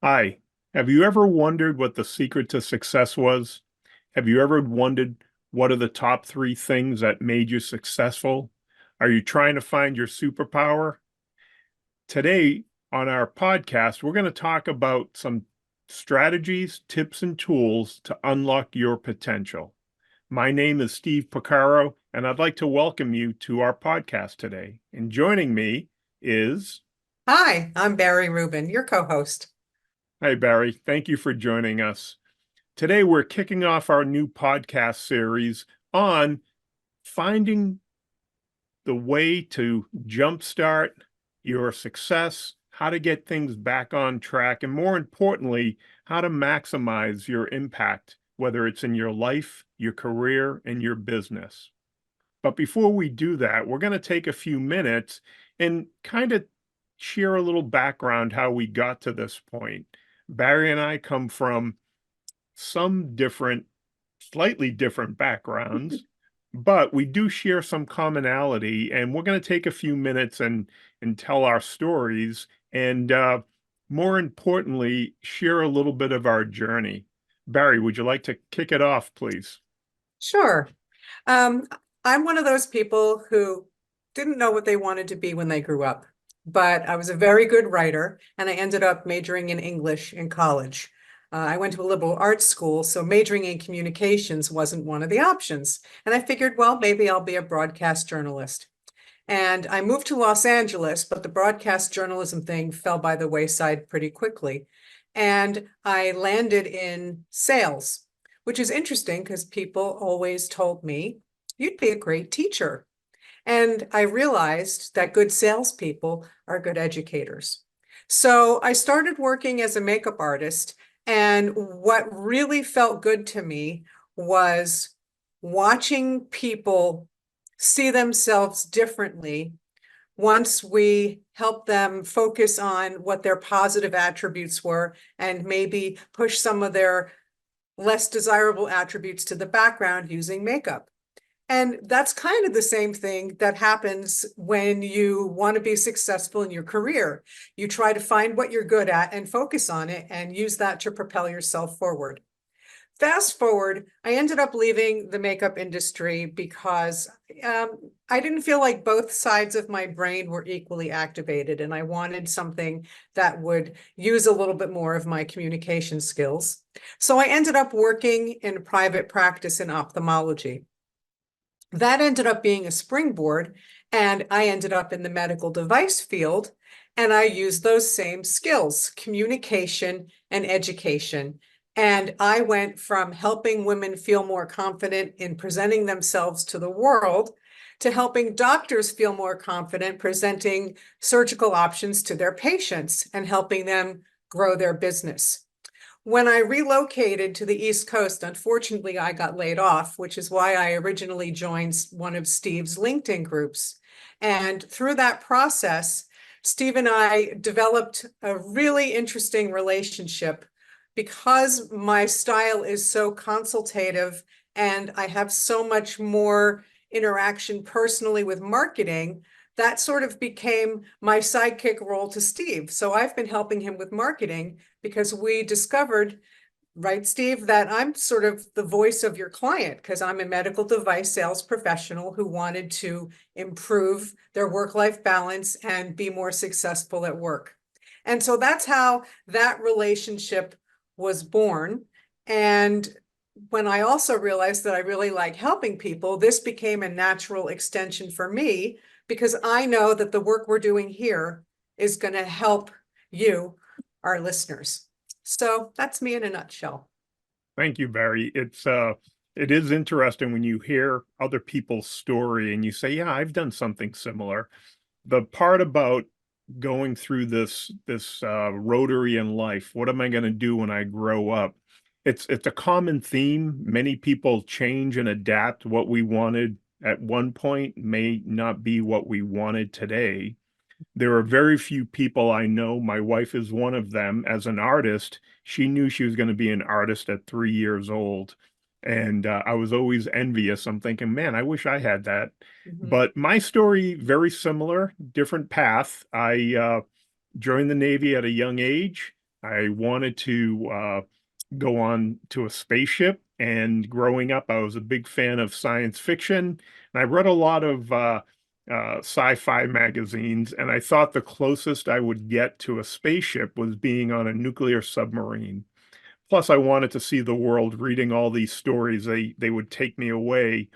Hi, have you ever wondered what the secret to success was? Have you ever wondered what are the top three things that made you successful? Are you trying to find your superpower? Today on our podcast, we're going to talk about some strategies, tips, and tools to unlock your potential. My name is Steve Picaro, and I'd like to welcome you to our podcast today. And joining me is Hi, I'm Barry Rubin, your co-host. Hi, Barry. Thank you for joining us. Today, we're kicking off our new podcast series on finding the way to jumpstart your success, how to get things back on track, and more importantly, how to maximize your impact, whether it's in your life, your career, and your business. But before we do that, we're going to take a few minutes and kind of share a little background how we got to this point. Barry and I come from some different, slightly different backgrounds, but we do share some commonality. And we're going to take a few minutes and tell our stories, and more importantly, share a little bit of our journey. Barry, would you like to kick it off, please? Sure. Um, I'm one of those people who didn't know what they wanted to be when they grew up, but I was a very good writer and I ended up majoring in English in college. I went to a liberal arts school, so majoring in communications wasn't one of the options. And I figured, well, maybe I'll be a broadcast journalist. And I moved to Los Angeles, but the broadcast journalism thing fell by the wayside pretty quickly. And I landed in sales, which is interesting because people always told me, you'd be a great teacher. And I realized that good salespeople are good educators. So I started working as a makeup artist. And what really felt good to me was watching people see themselves differently once we help them focus on what their positive attributes were and maybe push some of their less desirable attributes to the background using makeup. And that's kind of the same thing that happens when you want to be successful in your career. You try to find what you're good at and focus on it and use that to propel yourself forward. Fast forward, I ended up leaving the makeup industry because I didn't feel like both sides of my brain were equally activated, and I wanted something that would use a little bit more of my communication skills. So I ended up working in private practice in ophthalmology. That ended up being a springboard, and I ended up in the medical device field, and I used those same skills, communication and education. And I went from helping women feel more confident in presenting themselves to the world to helping doctors feel more confident presenting surgical options to their patients and helping them grow their business. When I relocated to the East Coast, unfortunately, I got laid off, which is why I originally joined one of Steve's LinkedIn groups. And through that process, Steve and I developed a really interesting relationship because my style is so consultative and I have so much more interaction personally with marketing. That sort of became my sidekick role to Steve. So I've been helping him with marketing because we discovered, right, Steve, that I'm sort of the voice of your client because I'm a medical device sales professional who wanted to improve their work-life balance and be more successful at work. And so that's how that relationship was born. And when I also realized that I really like helping people, this became a natural extension for me because I know that the work we're doing here is going to help you, our listeners. So that's me in a nutshell. Thank you, Barry. It is interesting when you hear other people's story and you say, "Yeah, I've done something similar." The part about going through this rotary in life, what am I going to do when I grow up? It's a common theme. Many people change and adapt. What we wanted at one point may not be what we wanted today. There are very few people I know. My wife is one of them. As an artist, she knew she was going to be an artist at 3 years old. And I was always envious. I'm thinking, man, I wish I had that. Mhm. But my story, very similar, different path. I joined the Navy at a young age. I wanted to go on to a spaceship. And growing up, I was a big fan of science fiction. And I read a lot of sci-fi magazines, and I thought the closest I would get to a spaceship was being on a nuclear submarine. Plus, I wanted to see the world, reading all these stories. They would take me away.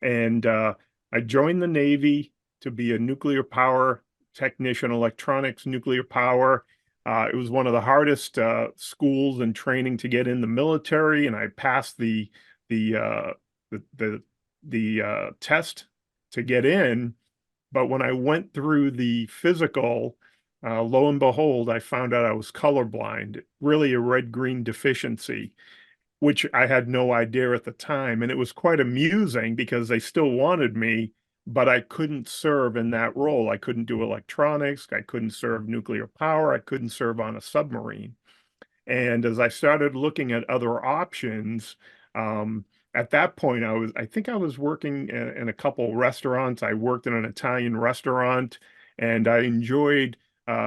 And I joined the Navy to be a nuclear power technician, electronics, nuclear power. It was one of the hardest schools and training to get in the military, and I passed the uh, the test to get in. But when I went through the physical, lo and behold, I found out I was colorblind, really a red-green deficiency, which I had no idea at the time. And it was quite amusing because they still wanted me, but I couldn't serve in that role. I couldn't do electronics. I couldn't serve nuclear power. I couldn't serve on a submarine. And as I started looking at other options, um, at that point, I think I was working in a couple restaurants. I worked in an Italian restaurant, and I enjoyed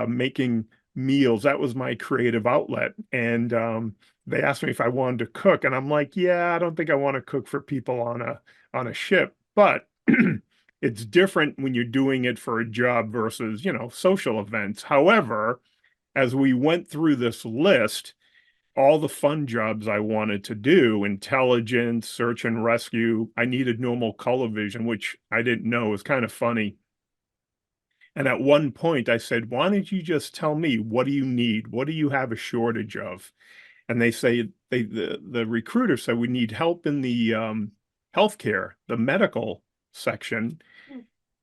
making meals. That was my creative outlet. And they asked me if I wanted to cook, and I'm like, yeah, I don't think I want to cook for people on a ship. But it's different when you're doing it for a job versus, social events. However, as we went through this list, all the fun jobs I wanted to do, intelligence, search and rescue, I needed normal color vision, which I didn't know. Was kind of funny. And at one point I said, why don't you just tell me, what do you need? What do you have a shortage of? And they say, the recruiter said, we need help in the healthcare, the medical section.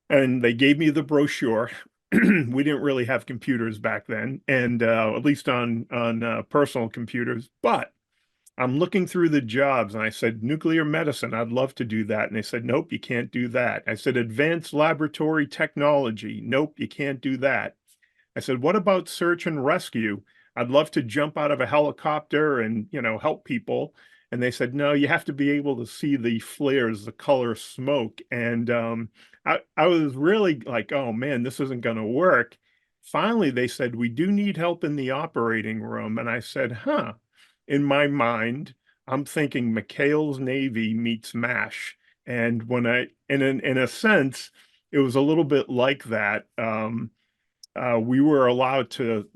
And they gave me the brochure. We didn't really have computers back then, and at least on personal computers. But I'm looking through the jobs, and I said, nuclear medicine, I'd love to do that. And they said, nope, you can't do that. I said, advanced laboratory technology, nope, you can't do that. I said, what about search and rescue? I'd love to jump out of a helicopter and, help people. And they said, no, you have to be able to see the flares, the color smoke. And I was really like, oh man, this isn't going to work. Finally, they said, we do need help in the operating room. And I said, huh. In my mind, I'm thinking McHale's Navy meets MASH. And in a sense, it was a little bit like that. We were allowed to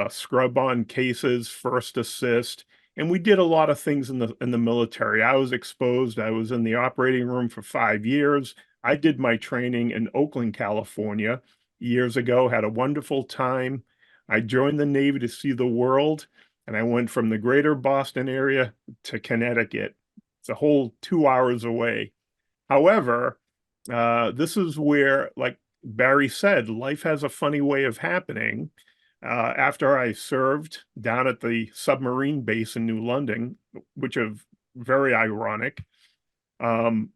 scrub on cases, first assist, and we did a lot of things in the military. I was exposed. I was in the operating room for 5 years. I did my training in Oakland, California, years ago. Had a wonderful time. I joined the Navy to see the world, and I went from the greater Boston area to Connecticut. It's a whole 2 hours away. However, this is where, like Barry said, life has a funny way of happening. After I served down at the submarine base in New London, which is very ironic, um,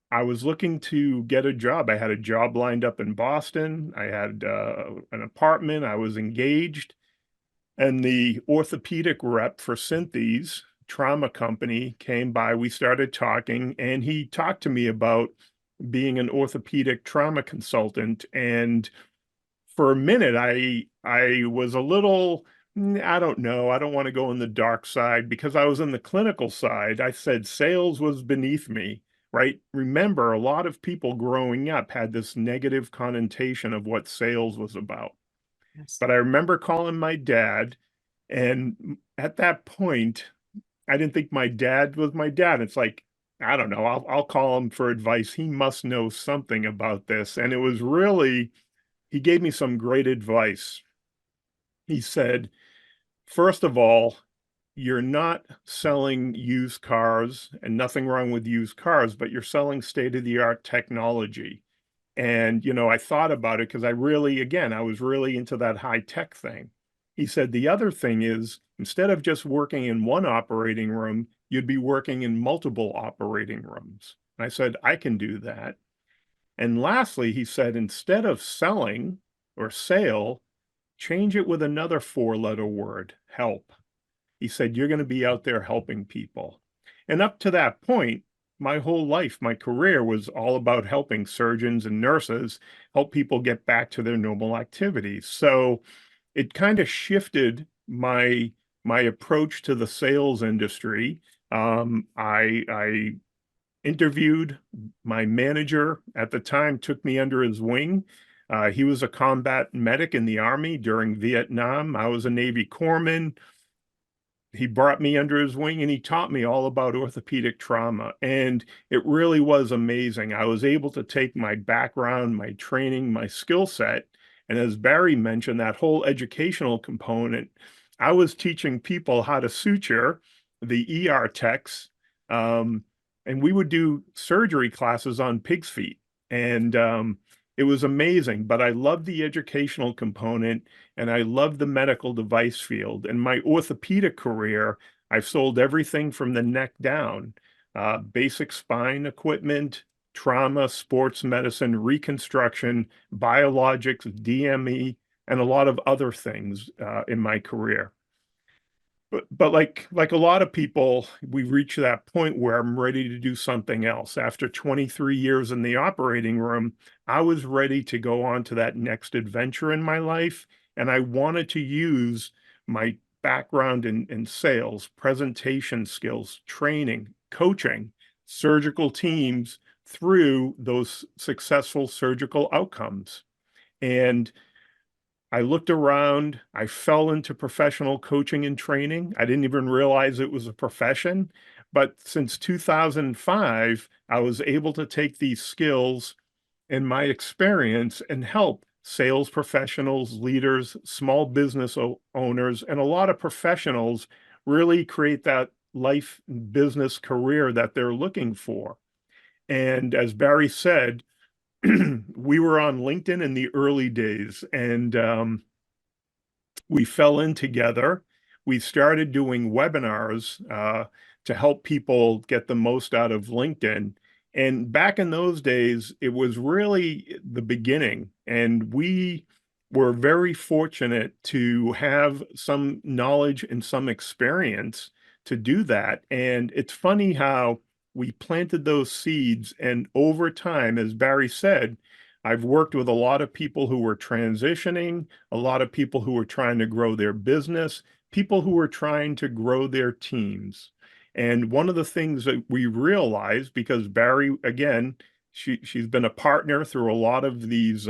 I was looking to get a job. I had a job lined up in Boston. I had an apartment. I was engaged. And the orthopedic rep for Synthes trauma company came by. We started talking, and he talked to me about being an orthopedic trauma consultant. And for a minute, I was a little, I don't know, I don't want to go in the dark side because I was in the clinical side. I said sales was beneath me, right? Remember, a lot of people growing up had this negative connotation of what sales was about. Yes. But I remember calling my dad, and at that point, I didn't think my dad was my dad. It's like, I don't know, I'll call him for advice. He must know something about this. And it was really, he gave me some great advice. He said, first of all, you're not selling used cars, and nothing wrong with used cars, but you're selling state-of-the-art technology. And, I thought about it because I was really into that high tech thing. He said, the other thing is, instead of just working in one operating room, you'd be working in multiple operating rooms. And I said, I can do that. And lastly, he said, instead of selling or sale, change it with another four-letter word, help. He said, you're going to be out there helping people. And up to that point, my whole life, my career was all about helping surgeons and nurses help people get back to their normal activities. So it kind of shifted my approach to the sales industry. I interviewed my manager at the time, took me under his wing. He was a combat medic in the Army during Vietnam. I was a Navy corpsman. He brought me under his wing and he taught me all about orthopedic trauma. And it really was amazing. I was able to take my background, my training, my skill set. And as Barry mentioned, that whole educational component, I was teaching people how to suture the ER techs. And we would do surgery classes on pig's feet. And it was amazing. But I loved the educational component and I love the medical device field. In my orthopedic career, I've sold everything from the neck down, basic spine equipment, trauma, sports medicine, reconstruction, biologics, DME, and a lot of other things in my career. But like a lot of people, we reach that point where I'm ready to do something else. After 23 years in the operating room, I was ready to go on to that next adventure in my life. And I wanted to use my background in sales, presentation skills, training, coaching, surgical teams through those successful surgical outcomes. And I looked around, I fell into professional coaching and training. I didn't even realize it was a profession. But since 2005, I was able to take these skills and my experience and help sales professionals, leaders, small business owners, and a lot of professionals really create that life business career that they're looking for. And as Barry said, we were on LinkedIn in the early days and we fell in together. We started doing webinars to help people get the most out of LinkedIn. And back in those days, it was really the beginning. And we were very fortunate to have some knowledge and some experience to do that. And it's funny how we planted those seeds. And over time, as Barry said, I've worked with a lot of people who were transitioning, a lot of people who were trying to grow their business, people who were trying to grow their teams. And one of the things that we realized, because Barry, again, she's been a partner through a lot of these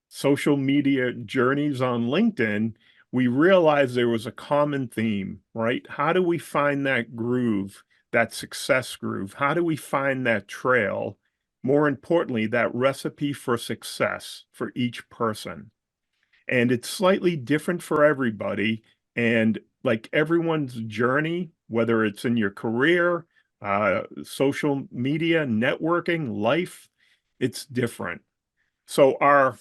social media journeys on LinkedIn, we realized there was a common theme, right? How do we find that groove, that success groove? How do we find that trail? More importantly, that recipe for success for each person. And it's slightly different for everybody. And like everyone's journey, whether it's in your career, social media, networking, life, it's different. So our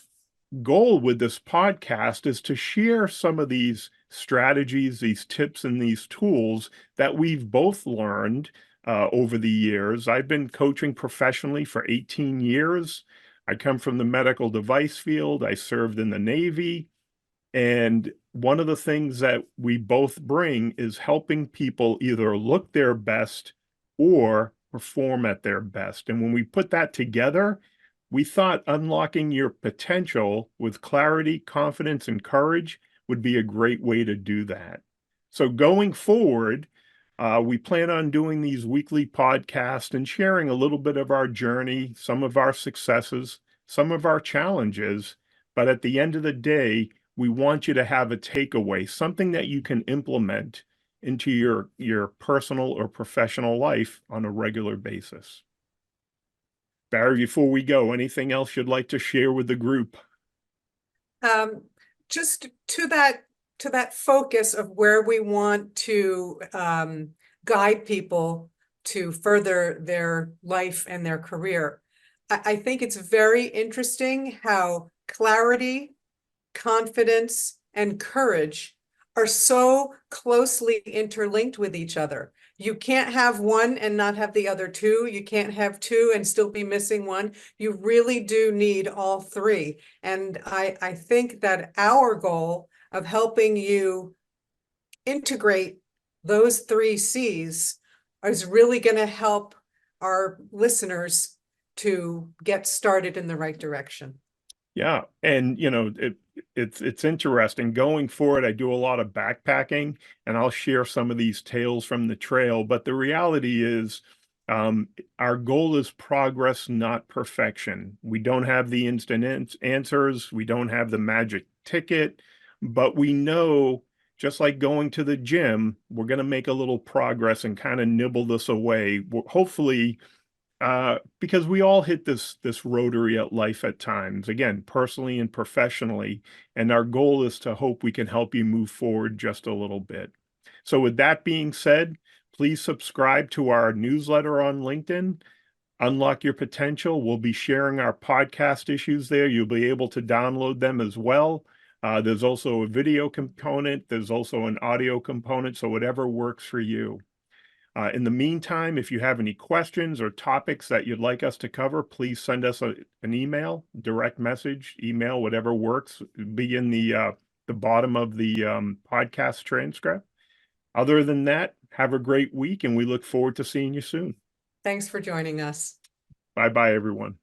goal with this podcast is to share some of these strategies, these tips, and these tools that we've both learned over the years. I've been coaching professionally for 18 years. I come from the medical device field. I served in the Navy. And one of the things that we both bring is helping people either look their best or perform at their best. And when we put that together, we thought unlocking your potential with clarity, confidence, and courage would be a great way to do that. So going forward, we plan on doing these weekly podcasts and sharing a little bit of our journey, some of our successes, some of our challenges. But at the end of the day, we want you to have a takeaway, something that you can implement into your personal or professional life on a regular basis. Barry, before we go, anything else you'd like to share with the group? Just to that focus of where we want to guide people to further their life and their career. I think it's very interesting how clarity, confidence, and courage are so closely interlinked with each other. You can't have one and not have the other two. You can't have two and still be missing one. You really do need all three. And I think that our goal of helping you integrate those three C's is really going to help our listeners to get started in the right direction. Yeah. And, it's interesting. Going forward, I do a lot of backpacking, and I'll share some of these tales from the trail. But the reality is, our goal is progress, not perfection. We don't have the instant answers. We don't have the magic ticket, but we know, just like going to the gym, we're going to make a little progress and kind of nibble this away. Hopefully, because we all hit this rotary at life at times, again, personally and professionally, and our goal is to hope we can help you move forward just a little bit. So with that being said, please subscribe to our newsletter on LinkedIn. Unlock Your Potential. We'll be sharing our podcast issues there. You'll be able to download them as well. There's also a video component. There's also an audio component. So whatever works for you. In the meantime, if you have any questions or topics that you'd like us to cover, please send us an email, direct message, email, whatever works. It'll be in the bottom of the podcast transcript. Other than that, have a great week, and we look forward to seeing you soon. Thanks for joining us. Bye-bye, everyone.